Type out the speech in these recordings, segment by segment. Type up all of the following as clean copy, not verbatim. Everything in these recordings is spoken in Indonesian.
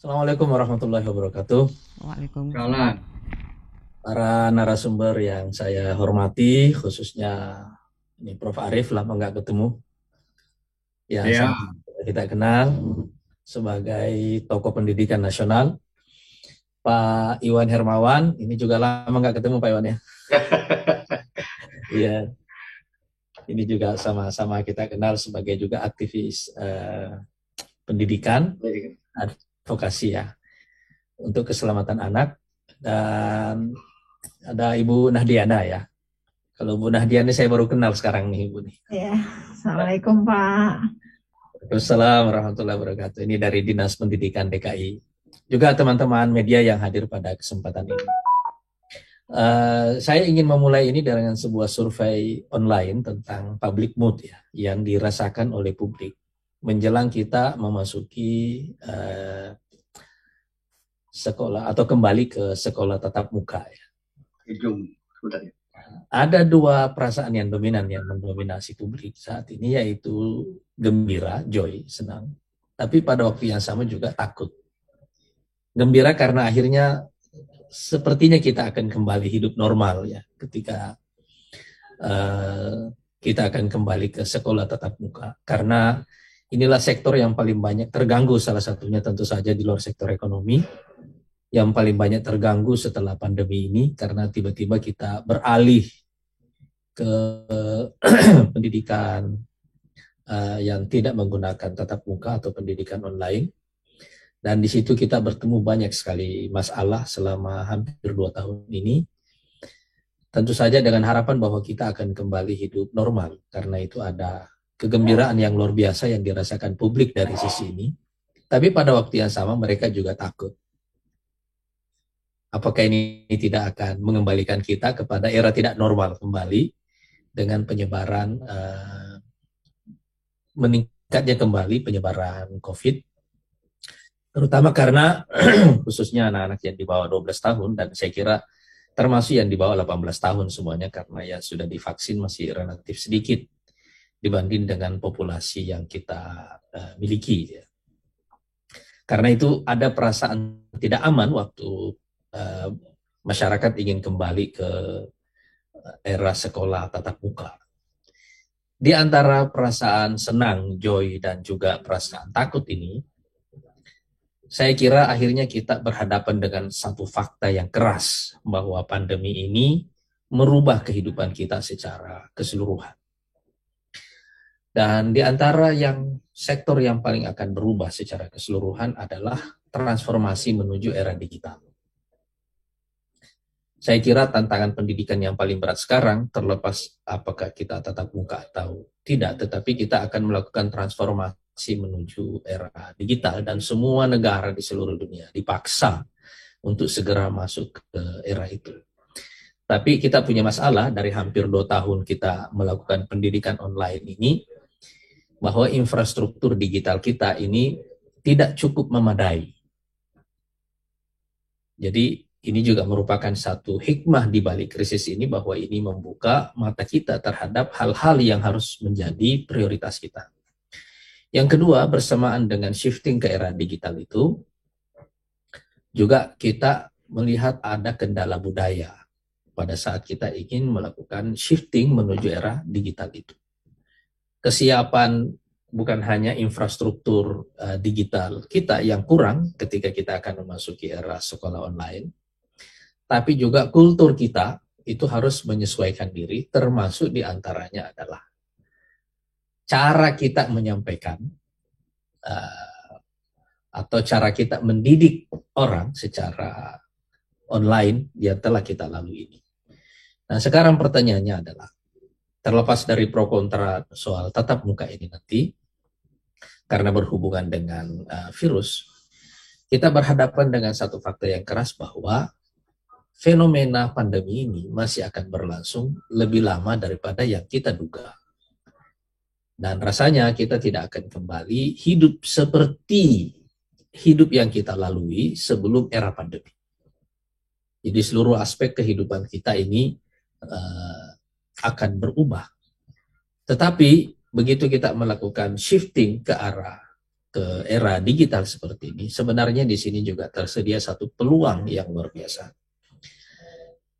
Assalamualaikum warahmatullahi wabarakatuh. Waalaikumsalam. Jalan. Para narasumber yang saya hormati, khususnya ini Prof. Arif, lama nggak ketemu, yang Ya, sama kita kenal sebagai tokoh pendidikan nasional. Pak Iwan Hermawan, ini juga lama nggak ketemu Pak Iwan ya. Iya, ini juga sama-sama kita kenal sebagai juga aktivis pendidikan, advokasi ya, untuk keselamatan anak. Dan ada Ibu Nahdiana ya. Kalau Bu Nahdiana saya baru kenal sekarang nih Ibu nih. Ya, Assalamualaikum Pak. Waalaikumsalam warahmatullahi wabarakatuh. Ini dari Dinas Pendidikan DKI. Juga teman-teman media yang hadir pada kesempatan ini. Saya ingin memulai ini dengan sebuah survei online tentang public mood ya, yang dirasakan oleh publik menjelang kita memasuki sekolah atau kembali ke sekolah tatap muka ya. hidung sudah. Ada dua perasaan yang dominan yang mendominasi publik saat ini, yaitu gembira, joy, senang. Tapi pada waktu yang sama juga takut. Gembira karena akhirnya sepertinya kita akan kembali hidup normal ya, ketika kita akan kembali ke sekolah tatap muka. Karena inilah sektor yang paling banyak terganggu, salah satunya tentu saja di luar sektor ekonomi, yang paling banyak terganggu setelah pandemi ini, karena tiba-tiba kita beralih ke pendidikan yang tidak menggunakan tatap muka atau pendidikan online. Dan di situ kita bertemu banyak sekali masalah selama hampir 2 tahun ini. Tentu saja dengan harapan bahwa kita akan kembali hidup normal. Karena itu ada kegembiraan yang luar biasa yang dirasakan publik dari sisi ini. Tapi pada waktu yang sama mereka juga takut. Apakah ini tidak akan mengembalikan kita kepada era tidak normal kembali dengan penyebaran meningkatnya kembali penyebaran COVID, terutama karena khususnya anak-anak yang di bawah 12 tahun, dan saya kira termasuk yang di bawah 18 tahun semuanya, karena yang sudah divaksin masih relatif sedikit dibanding dengan populasi yang kita miliki. Ya. Karena itu ada perasaan tidak aman waktu masyarakat ingin kembali ke era sekolah tatap muka. Di antara perasaan senang, joy, dan juga perasaan takut ini, saya kira akhirnya kita berhadapan dengan satu fakta yang keras, bahwa pandemi ini merubah kehidupan kita secara keseluruhan. Dan di antara sektor yang paling akan berubah secara keseluruhan adalah transformasi menuju era digital. Saya kira tantangan pendidikan yang paling berat sekarang, terlepas apakah kita tatap muka atau tidak, tetapi kita akan melakukan transformasi menuju era digital, dan semua negara di seluruh dunia dipaksa untuk segera masuk ke era itu. Tapi kita punya masalah dari hampir 2 tahun kita melakukan pendidikan online ini, bahwa infrastruktur digital kita ini tidak cukup memadai. Jadi ini juga merupakan satu hikmah di balik krisis ini, bahwa ini membuka mata kita terhadap hal-hal yang harus menjadi prioritas kita. Yang kedua, bersamaan dengan shifting ke era digital itu, juga kita melihat ada kendala budaya pada saat kita ingin melakukan shifting menuju era digital itu. Kesiapan bukan hanya infrastruktur digital kita yang kurang ketika kita akan memasuki era sekolah online, tapi juga kultur kita itu harus menyesuaikan diri, termasuk diantaranya adalah cara kita menyampaikan atau cara kita mendidik orang secara online yang telah kita lalui ini. Nah, sekarang pertanyaannya adalah, terlepas dari pro kontra soal tatap muka ini nanti, karena berhubungan dengan virus, kita berhadapan dengan satu fakta yang keras, bahwa fenomena pandemi ini masih akan berlangsung lebih lama daripada yang kita duga. Dan rasanya kita tidak akan kembali hidup seperti hidup yang kita lalui sebelum era pandemi. Jadi seluruh aspek kehidupan kita ini akan berubah. Tetapi begitu kita melakukan shifting ke arah ke era digital seperti ini, sebenarnya di sini juga tersedia satu peluang yang luar biasa.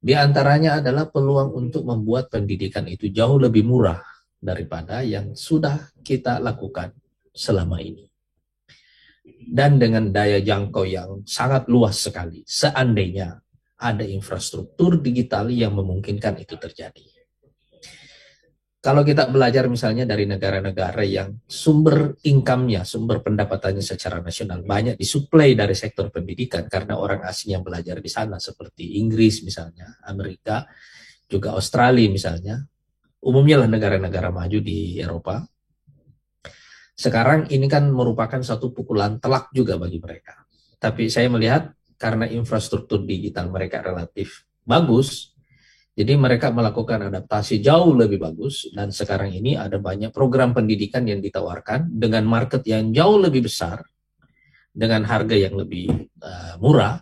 Di antaranya adalah peluang untuk membuat pendidikan itu jauh lebih murah daripada yang sudah kita lakukan selama ini. Dan dengan daya jangkau yang sangat luas sekali, seandainya ada infrastruktur digital yang memungkinkan itu terjadi. Kalau kita belajar misalnya dari negara-negara yang sumber income-nya, sumber pendapatannya secara nasional banyak disuplai dari sektor pendidikan karena orang asing yang belajar di sana seperti Inggris misalnya, Amerika, juga Australia misalnya, umumnya lah negara-negara maju di Eropa. Sekarang ini kan merupakan satu pukulan telak juga bagi mereka. Tapi saya melihat karena infrastruktur digital mereka relatif bagus, jadi mereka melakukan adaptasi jauh lebih bagus, dan sekarang ini ada banyak program pendidikan yang ditawarkan dengan market yang jauh lebih besar, dengan harga yang lebih murah,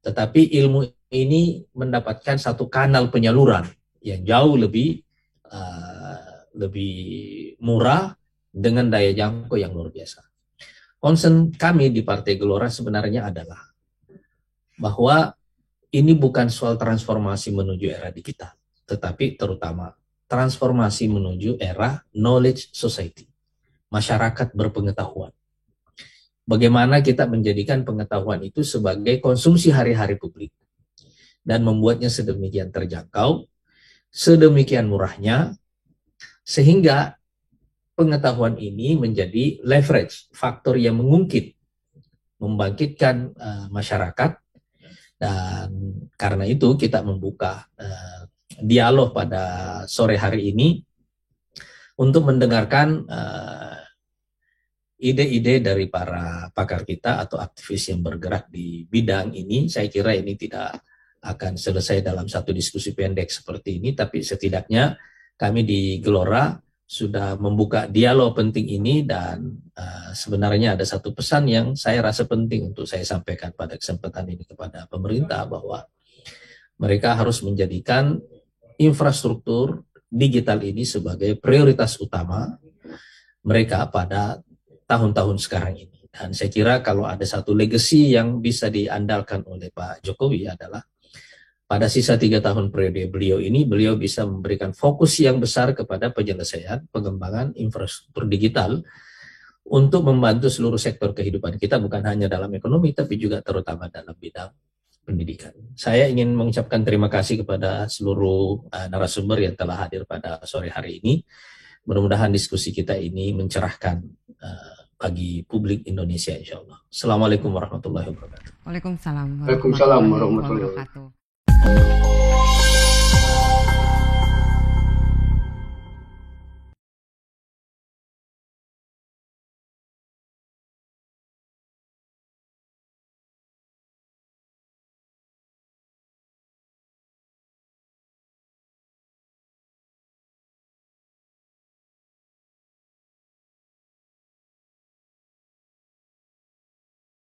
tetapi ilmu ini mendapatkan satu kanal penyaluran yang jauh lebih murah dengan daya jangkau yang luar biasa. Concern kami di Partai Gelora sebenarnya adalah bahwa ini bukan soal transformasi menuju era digital, tetapi terutama transformasi menuju era knowledge society, masyarakat berpengetahuan. Bagaimana kita menjadikan pengetahuan itu sebagai konsumsi hari-hari publik dan membuatnya sedemikian terjangkau, sedemikian murahnya, sehingga pengetahuan ini menjadi leverage, faktor yang mengungkit, membangkitkan masyarakat. Dan karena itu kita membuka dialog pada sore hari ini untuk mendengarkan ide-ide dari para pakar kita atau aktivis yang bergerak di bidang ini. Saya kira ini tidak akan selesai dalam satu diskusi pendek seperti ini, tapi setidaknya kami di Gelora sudah membuka dialog penting ini, dan sebenarnya ada satu pesan yang saya rasa penting untuk saya sampaikan pada kesempatan ini kepada pemerintah, bahwa mereka harus menjadikan infrastruktur digital ini sebagai prioritas utama mereka pada tahun-tahun sekarang ini. Dan saya kira kalau ada satu legacy yang bisa diandalkan oleh Pak Jokowi adalah pada sisa 3 tahun periode beliau ini, beliau bisa memberikan fokus yang besar kepada penyelesaian pengembangan infrastruktur digital untuk membantu seluruh sektor kehidupan kita, bukan hanya dalam ekonomi, tapi juga terutama dalam bidang pendidikan. Saya ingin mengucapkan terima kasih kepada seluruh narasumber yang telah hadir pada sore hari ini. Mudah-mudahan diskusi kita ini mencerahkan bagi publik Indonesia, insya Allah. Assalamualaikum warahmatullahi wabarakatuh. Waalaikumsalam Waalaikumsalam warahmatullahi wabarakatuh.